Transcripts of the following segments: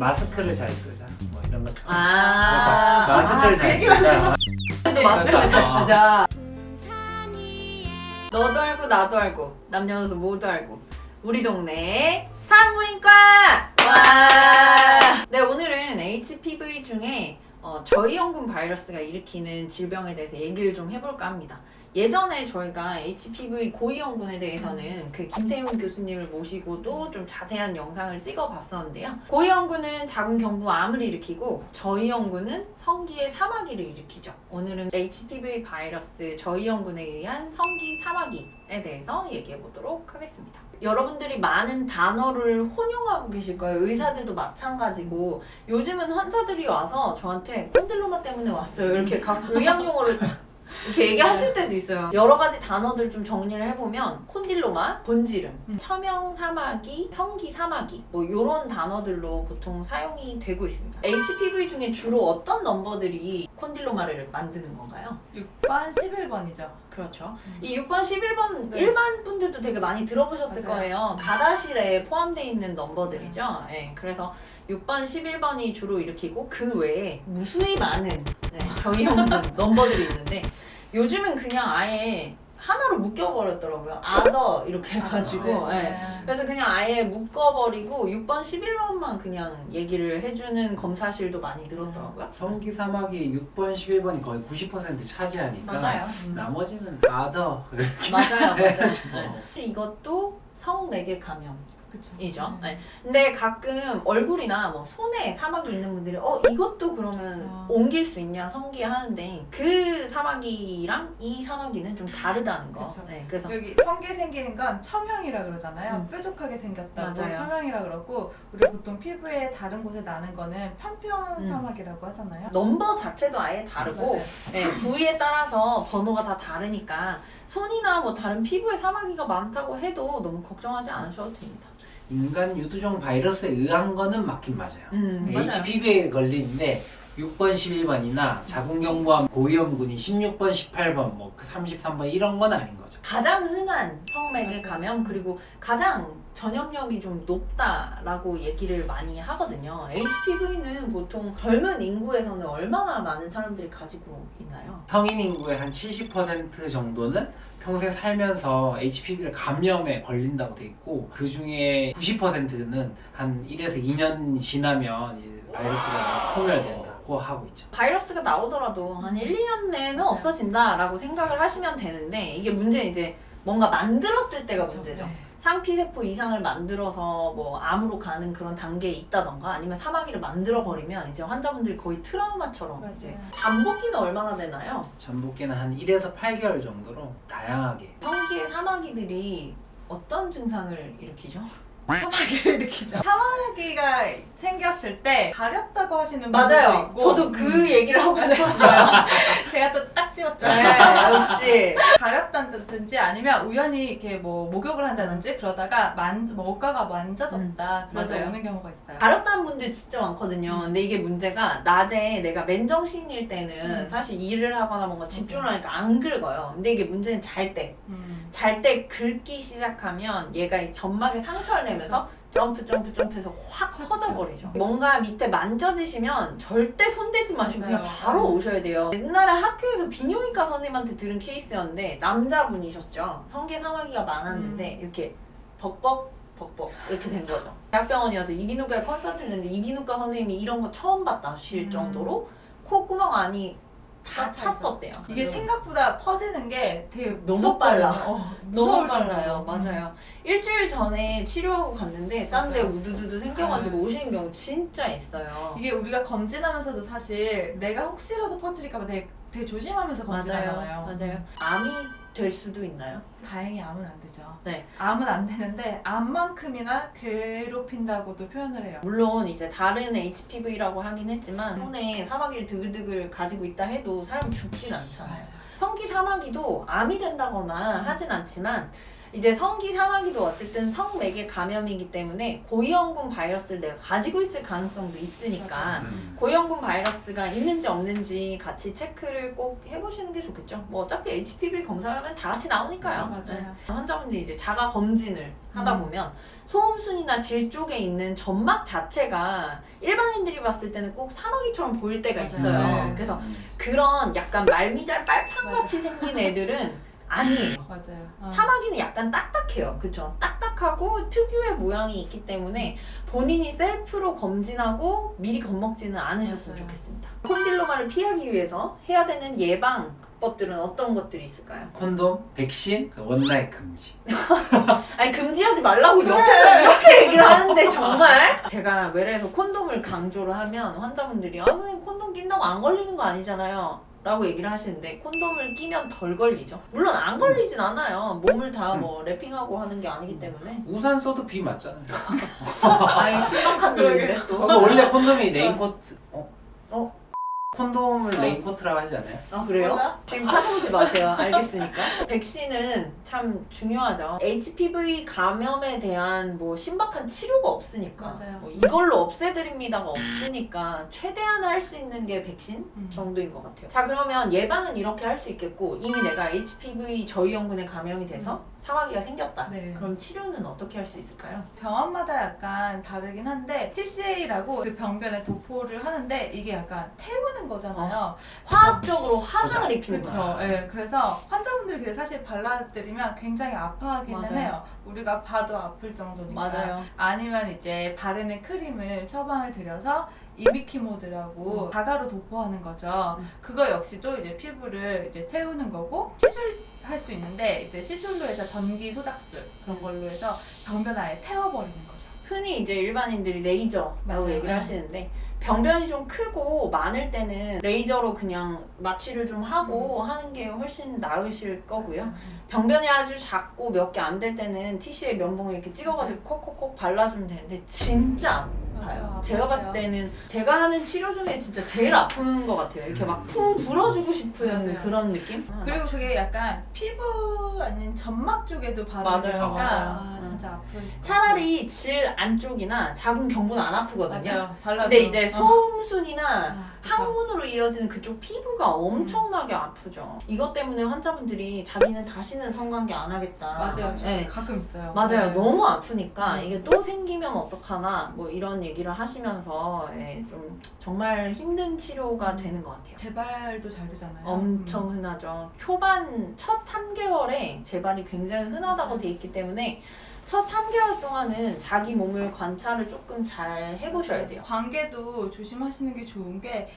마스크를 잘 쓰자 뭐 이런 것. 마스크를 잘 쓰자. 그래서 마스크를 잘 어. 쓰자. 너도 알고 나도 알고 남녀노소 모두 알고 우리 동네 산부인과. 와. 네, 오늘은 HPV 중에 저이형군 바이러스가 일으키는 질병에 대해서 얘기를 좀 해볼까 합니다. 예전에 저희가 HPV 고위험군에 대해서는 그 김태훈 교수님을 모시고도 좀 자세한 영상을 찍어봤었는데요. 고위험군은 작은 경부암을 일으키고 저이형군은 성기의 사마귀를 일으키죠. 오늘은 HPV 바이러스 저이형군에 의한 성기 사마귀에 대해서 얘기해보도록 하겠습니다. 여러분들이 많은 단어를 혼용하고 계실 거예요. 의사들도 마찬가지고 요즘은 환자들이 와서 저한테 콘딜로마 때문에 왔어요. 이렇게 각 의학 용어를 이렇게 얘기하실 때도 있어요. 여러 가지 단어들 좀 정리를 해보면 콘딜로마, 본지름, 처명 사마귀, 성기 사마귀 뭐 이런 단어들로 보통 사용이 되고 있습니다. HPV 중에 주로 어떤 넘버들이 콘딜로마를 만드는 건가요? 6번, 11번이죠. 그렇죠. 이 6번, 11번 네. 일반 분들도 되게 많이 들어보셨을 맞아요. 거예요. 가다실에 포함되어 있는 넘버들이죠. 네, 그래서 6번, 11번이 주로 일으키고 그 외에 무수히 많은 저이형군 넘버들이 있는데 요즘은 그냥 아예 하나로 묶여버렸더라고요. 아더 이렇게 해가지고. 네. 그래서 그냥 아예 묶어버리고 6번, 11번만 그냥 얘기를 해주는 검사실도 많이 늘었더라고요. 성기 사마귀 6번, 11번이 거의 90% 차지하니까 맞아요. 나머지는 아더 이렇게 맞아요. 해야죠. 네. 이것도 성매개 감염. 그쵸. 이죠. 네. 근데 가끔 얼굴이나 뭐 손에 사마귀 있는 분들이 이것도 그러면 옮길 수 있냐 성기 하는데 그 사마귀랑 이 사마귀는 좀 다르다는 거. 그쵸. 네, 그래서 여기 성게 생기는 건 첨형이라 그러잖아요. 뾰족하게 생겼다고 맞아요. 첨형이라 그러고 우리 보통 피부에 다른 곳에 나는 거는 편편 사막이라고 하잖아요. 넘버 자체도 아예 다르고 맞아요. 네, 부위에 따라서 번호가 다 다르니까 손이나 뭐 다른 피부에 사마귀가 많다고 해도 너무 걱정하지 않으셔도 됩니다. 인간 유두종 바이러스에 의한 거는 맞긴 맞아요. 맞아요. HPV에 걸리는데 6번, 11번이나 자궁경부암 고위험군이 16번, 18번, 뭐 33번 이런 건 아닌 거죠. 가장 흔한 성매개 맞아. 감염 그리고 가장 전염력이 좀 높다라고 얘기를 많이 하거든요. HPV는 보통 젊은 인구에서는 얼마나 많은 사람들이 가지고 있나요? 성인 인구의 한 70% 정도는 평생 살면서 HPV를 감염에 걸린다고 돼 있고 그 중에 90%는 한 1에서 2년 지나면 이제 바이러스가 소멸된다고 하고 있죠. 바이러스가 나오더라도 한 1, 2년 내에는 맞아요. 없어진다라고 생각을 하시면 되는데 이게 문제는 이제 뭔가 만들었을 때가 그쵸. 문제죠. 네. 상피세포 이상을 만들어서 뭐 암으로 가는 그런 단계에 있다던가 아니면 사마귀를 만들어 버리면 이제 환자분들이 거의 트라우마처럼 맞아요. 이제 잠복기는 얼마나 되나요? 잠복기는 한 1에서 8개월 정도로 다양하게. 성기의 사마귀들이 어떤 증상을 일으키죠? 사마귀를 일으키죠. 사마귀가 생겼을 때 가렵다고 하시는 분들도 맞아요. 있고 저도 그 얘기를 하고 싶었어요. 제가 또 딱 집었죠. 네, 역시. 가렵다든지 아니면 우연히 이렇게 뭐 목욕을 한다든지 그러다가 뭐가가 만져졌다 그래서 맞아요. 오는 경우가 있어요. 가렵다는 분들 진짜 많거든요. 근데 이게 문제가 낮에 내가 맨정신일 때는 사실 일을 하거나 뭔가 집중을 하니까 안 긁어요. 근데 이게 문제는 잘 때. 잘 때 긁기 시작하면 얘가 이 점막에 상처를 내면서 점프해서 확 퍼져버리죠. 뭔가 밑에 만져지시면 절대 손대지 마시고 맞아요. 그냥 바로 오셔야 돼요. 옛날에 학교에서 비뇨기과 선생님한테 들은 케이스였는데 남자분이셨죠. 성게 사마귀가 많았는데 이렇게 벅벅 이렇게 된 거죠. 대학병원이어서 이비인후과에 컨설트를 했는데 이비인후과 선생님이 이런 거 처음 봤다 하실 정도로 콧구멍 안이 다 찼었대요. 이게 생각보다 퍼지는 게 되게 너무 무섭거든요. 빨라. 너무 너무 빨라요. 맞아요. 일주일 전에 치료하고 갔는데 딴 데 맞아요. 우두두두 생겨가지고 오시는 경우 진짜 있어요. 이게 우리가 검진하면서도 사실 내가 혹시라도 퍼뜨릴까봐 되게 조심하면서 검진하잖아요. 맞아요. 암이 될 수도 있나요? 다행히 암은 안 되죠. 네. 암은 안 되는데 암만큼이나 괴롭힌다고도 표현을 해요. 물론 이제 다른 HPV라고 하긴 했지만 손에 사마귀를 드글드글 가지고 있다 해도 사람 죽진 않잖아요. 성기 사마귀도 암이 된다거나 하진 않지만 이제 성기 사마귀도 어쨌든 성맥의 감염이기 때문에 고위험군 바이러스를 내가 가지고 있을 가능성도 있으니까 고위험군 바이러스가 있는지 없는지 같이 체크를 꼭 해보시는 게 좋겠죠. 뭐 어차피 HPV 검사를 하면 다 같이 나오니까요. 맞아요. 네. 환자분들이 이제 자가 검진을 하다 보면 소음순이나 질 쪽에 있는 점막 자체가 일반인들이 봤을 때는 꼭 사마귀처럼 보일 때가 맞아요. 있어요. 네. 그래서 그런 약간 말미잘 빨판같이 생긴 애들은 아니에요. 맞아요. 사마귀는 약간 딱딱해요. 그쵸? 딱딱하고 특유의 모양이 있기 때문에 본인이 셀프로 검진하고 미리 겁먹지는 않으셨으면 맞아요. 좋겠습니다. 콘딜로마를 피하기 위해서 해야 되는 예방법들은 어떤 것들이 있을까요? 콘돔, 백신, 원나잇 금지. 아니 금지하지 말라고 옆에서 이렇게 얘기를 하는데 정말 제가 외래에서 콘돔을 강조를 하면 환자분들이 선생님 콘돔 낀다고 안 걸리는 거 아니잖아요 라고 얘기를 하시는데 콘돔을 끼면 덜 걸리죠. 물론 안 걸리진 않아요. 몸을 다 뭐 랩핑하고 하는 게 아니기 때문에. 우산 써도 비 맞잖아요. 아이 신박한 노래인데 또. 원래 콘돔이 레인코트. 어? 콘돔을 레인코트라고 하지 않아요? 아 그래요? 몰라? 지금 찾아보지 마세요. 알겠으니까. 백신은 참 중요하죠. HPV 감염에 대한 뭐 신박한 치료가 없으니까. 맞아요. 뭐 이걸로 없애드립니다가 없으니까 최대한 할 수 있는 게 백신 정도인 것 같아요. 자 그러면 예방은 이렇게 할 수 있겠고 이미 내가 HPV 저위험군에 감염이 돼서 사마귀가 생겼다. 네. 그럼 치료는 어떻게 할 수 있을까요? 병원마다 약간 다르긴 한데 TCA라고 그 병변에 도포를 하는데 이게 약간 태우는 거잖아요. 화학적으로 화상을 입히는 그렇죠. 거죠. 예, 그래서 환자분들이 그게 사실 발라드리면 굉장히 아파하기는 맞아요. 해요. 우리가 봐도 아플 정도니까. 맞아요. 아니면 이제 바르는 크림을 처방을 드려서 이미키모드라고 자가로 도포하는 거죠. 그거 역시도 이제 피부를 이제 태우는 거고 시술할 수 있는데 이제 시술로 해서 전기 소작술 그런 걸로 해서 병변 아예 태워버리는 거죠. 흔히 이제 일반인들이 레이저라고 맞아요. 얘기를 하시는데 병변이 좀 크고 많을 때는 레이저로 그냥 마취를 좀 하고 하는 게 훨씬 나으실 거고요. 병변이 아주 작고 몇 개 안 될 때는 티슈에 면봉을 이렇게 찍어가지고 콕콕콕 발라주면 되는데 진짜 아파요. 맞아요. 제가 봤을 때는 제가 하는 치료 중에 진짜 제일 아픈 것 같아요. 이렇게 막 푹 불어주고 싶은 맞아요. 그런 느낌? 그리고 그게 약간 피부 아닌 점막 쪽에도 바르니까 맞아요. 진짜 아프실 것 차라리 질 안쪽이나 작은 경부는 안 아프거든요. 맞아요. 발라도. 근데 이제 소음순이나 그쵸. 항문으로 이어지는 그쪽 피부가 엄청나게 아프죠. 이것 때문에 환자분들이 자기는 다시는 성관계 안 하겠다. 맞아요. 네. 가끔 있어요. 맞아요. 네. 너무 아프니까 이게 또 생기면 어떡하나 뭐 이런 얘기를 하시면서 좀 정말 힘든 치료가 되는 것 같아요. 재발도 잘 되잖아요. 엄청 흔하죠. 초반 첫 3개월에 재발이 굉장히 흔하다고 돼 있기 때문에 첫 3개월 동안은 자기 몸을 관찰을 조금 잘 해보셔야 돼요. 관계도 조심하시는 게 좋은 게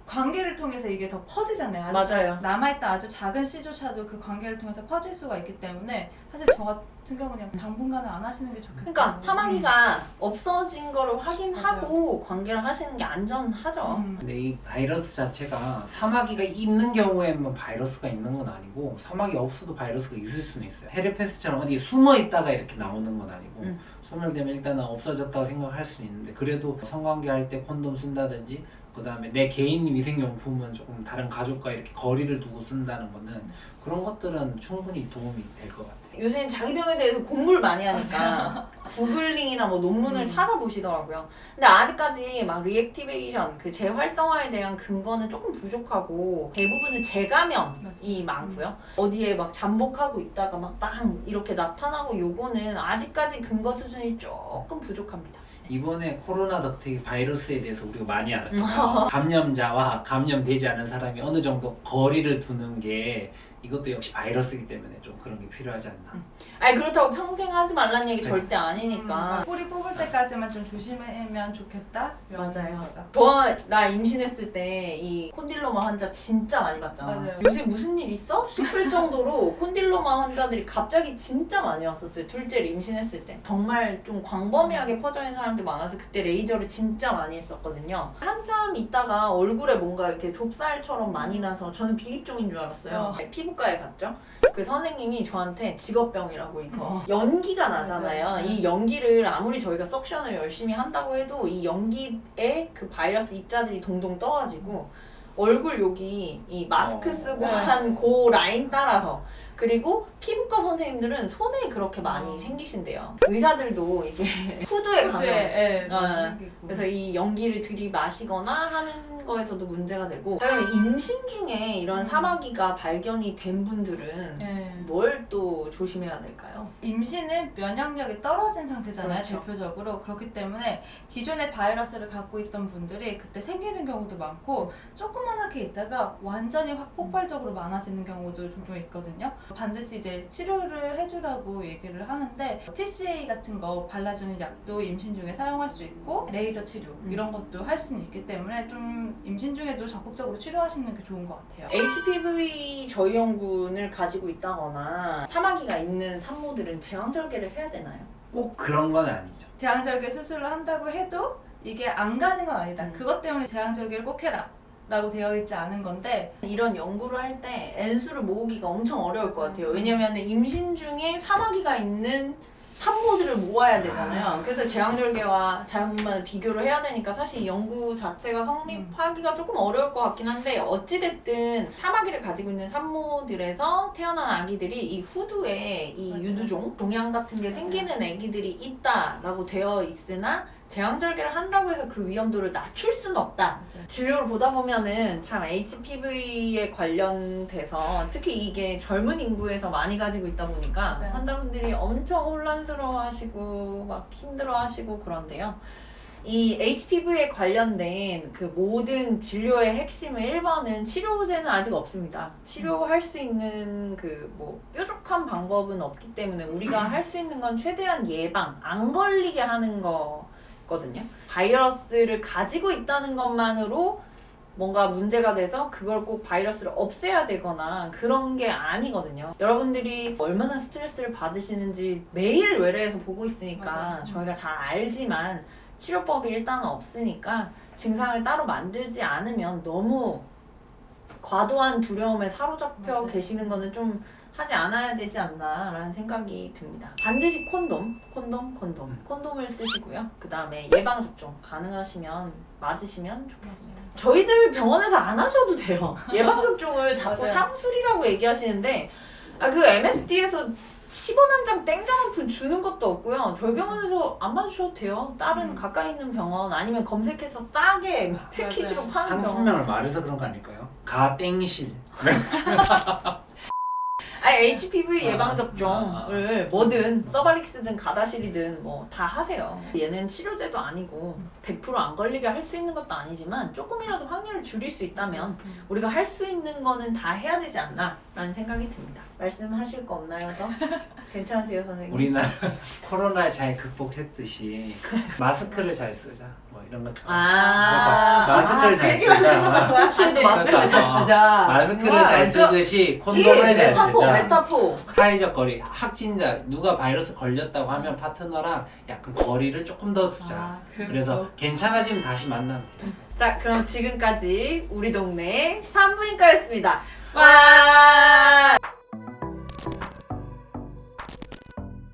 관계를 통해서 이게 더 퍼지잖아요. 맞아요. 남아있던 아주 작은 씨조차도 그 관계를 통해서 퍼질 수가 있기 때문에 사실 저 같은 경우는 그냥 당분간은 안 하시는 게 좋겠다. 그러니까 사마귀가 없어진 거를 확인하고 관계를 하시는 게 안전하죠. 근데 이 바이러스 자체가 사마귀가 있는 경우에만 바이러스가 있는 건 아니고 사마귀 없어도 바이러스가 있을 수는 있어요. 헤르페스처럼 어디 숨어 있다가 이렇게 나오는 건 아니고 소멸되면 일단은 없어졌다고 생각할 수는 있는데 그래도 성관계 할 때 콘돔 쓴다든지 그 다음에 내 개인 위생용품은 조금 다른 가족과 이렇게 거리를 두고 쓴다는 거는 그런 것들은 충분히 도움이 될 것 같아요. 요새는 자기 병에 대해서 공부를 많이 하니까 구글링이나 뭐 논문을 찾아보시더라고요. 근데 아직까지 막 리액티베이션, 그 재활성화에 대한 근거는 조금 부족하고 대부분은 재감염이 많고요. 어디에 막 잠복하고 있다가 막 빵 이렇게 나타나고 요거는 아직까지 근거 수준이 조금 부족합니다. 이번에 코로나 덕택 바이러스에 대해서 우리가 많이 알았잖아요. 감염자와 감염되지 않은 사람이 어느 정도 거리를 두는 게 이것도 역시 바이러스이기 때문에 좀 그런 게 필요하지 않나. 아니 그렇다고 평생 하지 말라는 얘기 네. 절대 아니니까. 뿌리 뽑을 때까지만 좀 조심하면 좋겠다. 이런 맞아요. 거죠. 나 임신했을 때 이 콘딜로마 환자 진짜 많이 봤잖아. 맞아요. 요새 무슨 일 있어? 싶을 정도로 콘딜로마 환자들이 갑자기 진짜 많이 왔었어요. 둘째를 임신했을 때. 정말 좀 광범위하게 퍼져있는 사람들이 많아서 그때 레이저를 진짜 많이 했었거든요. 한참 있다가 얼굴에 뭔가 이렇게 좁쌀처럼 많이 나서 저는 비립종인 줄 알았어요. 피부과에 갔죠. 그 선생님이 저한테 직업병이라고 이거 연기가 나잖아요. 맞아요. 이 연기를 아무리 저희가 석션을 열심히 한다고 해도 이 연기에 그 바이러스 입자들이 동동 떠가지고 얼굴 여기 이 마스크 쓰고 한 그 라인 따라서 그리고 피부과 선생님들은 손에 그렇게 많이 생기신대요. 의사들도 이게 후두에 감염. 예, 그래서 이 연기를 들이마시거나 하는 거에서도 문제가 되고, 그러면 임신 중에 이런 사마귀가 발견이 된 분들은 뭘 또 조심해야 될까요? 임신은 면역력이 떨어진 상태잖아요. 그렇죠. 대표적으로. 그렇기 때문에 기존의 바이러스를 갖고 있던 분들이 그때 생기는 경우도 많고 조그만하게 있다가 완전히 확 폭발적으로 많아지는 경우도 종종 있거든요. 반드시 이제 치료를 해주라고 얘기를 하는데 TCA 같은 거 발라주는 약도 임신 중에 사용할 수 있고 레이저 치료 이런 것도 할 수는 있기 때문에 좀 임신 중에도 적극적으로 치료하시는 게 좋은 것 같아요. HPV 저이형군을 가지고 있다거나 사마귀가 있는 산모들은 제왕절개를 해야 되나요? 꼭 그런 건 아니죠. 제왕절개 수술을 한다고 해도 이게 안 가는 건 아니다. 그것 때문에 제왕절개를 꼭 해라 라고 되어 있지 않은 건데 이런 연구를 할 때 N수를 모으기가 엄청 어려울 것 같아요. 왜냐면 임신 중에 사마귀가 있는 산모들을 모아야 되잖아요. 그래서 제왕절개와 자연분만을 비교를 해야 되니까 사실 이 연구 자체가 성립하기가 조금 어려울 것 같긴 한데, 어찌됐든 사마귀를 가지고 있는 산모들에서 태어난 아기들이 이 후두에 이 맞아요. 유두종, 종양 같은 게 생기는 아기들이 있다라고 되어 있으나 제왕절개를 한다고 해서 그 위험도를 낮출 수는 없다. 맞아요. 진료를 보다 보면은 참 HPV에 관련돼서 특히 이게 젊은 인구에서 많이 가지고 있다 보니까 맞아요. 환자분들이 엄청 혼란스러워하시고 막 힘들어하시고 그런데요. 이 HPV에 관련된 그 모든 진료의 핵심은 1번은 치료제는 아직 없습니다. 치료할 수 있는 그 뭐 뾰족한 방법은 없기 때문에 우리가 할 수 있는 건 최대한 예방, 안 걸리게 하는 거거든요. 바이러스를 가지고 있다는 것만으로 뭔가 문제가 돼서 그걸 꼭 바이러스를 없애야 되거나 그런 게 아니거든요. 여러분들이 얼마나 스트레스를 받으시는지 매일 외래에서 보고 있으니까 맞아요. 저희가 잘 알지만 치료법이 일단은 없으니까 증상을 따로 만들지 않으면 너무 과도한 두려움에 사로잡혀 맞아요. 계시는 거는 좀 하지 않아야 되지 않나라는 생각이 듭니다. 반드시 콘돔을 쓰시고요. 그 다음에 예방접종 가능하시면 맞으시면 좋겠습니다. 저희들 병원에서 안 하셔도 돼요. 예방접종을 자꾸 맞아요. 상술이라고 얘기하시는데 그 MSD에서 10원 한 장 땡장 한 푼 주는 것도 없고요. 저희 병원에서 안 맞으셔도 돼요. 다른 가까이 있는 병원 아니면 검색해서 싸게 패키지로 파는 병원. 상품명을 말해서 그런 거 아닐까요? 가땡실. HPV 예방접종을 뭐든 서바릭스든 가다실이든 뭐 다 하세요. 얘는 치료제도 아니고 100% 안 걸리게 할 수 있는 것도 아니지만 조금이라도 확률을 줄일 수 있다면 우리가 할 수 있는 거는 다 해야 되지 않나 라는 생각이 듭니다. 말씀하실 거 없나요 더? 괜찮으세요 선생님? 우리나라 코로나 잘 극복했듯이 마스크를 잘 쓰자. 뭐 이런 것처럼. 마스크를 잘 쓰자. 코치도 마스크를 잘 쓰자. 마스크를 잘 쓰듯이 콘돔을 잘 쓰자. 메타포. 사회적 거리, 확진자, 누가 바이러스 걸렸다고 하면 파트너랑 약간 거리를 조금 더 두자. 그래서 괜찮아지면 다시 만나면 돼요. 자, 그럼 지금까지 우리 동네 산부인과였습니다. 와!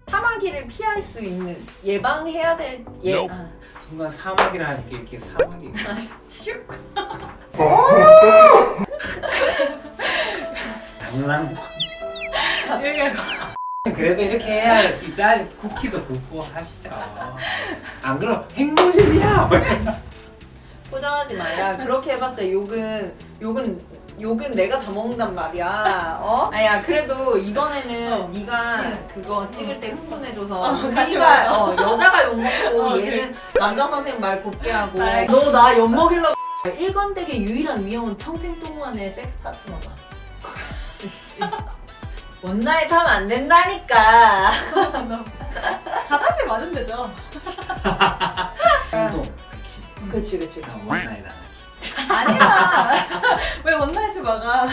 사마귀를 피할 수 있는 예방해야 될 순간 사막이라 하니까 이렇게 사막이. 장난. 그래도 이렇게 해야 진짜 쿠키도 굽고 하시죠. 안 그럼 핵노잼이야. 포장하지 마. 야, 그렇게 해봤자 욕은 내가 다 먹는단 말이야. 아야, 그래도 이번에는 네가 그거 찍을 때 흥분해줘서 네가 여자가 욕 먹고 얘는 남자 선생님 말 곱게 하고 너 나 욕 먹이려고. 일관되게 유일한 위험은 평생 동안의 섹스 파트너다. 씨. 원나잇 하면 안 된다니까. 가다시 맞으면 되죠. 운동 백신. 그치. 원나잇 안 하기. 아니야. 왜 원나잇을 막아?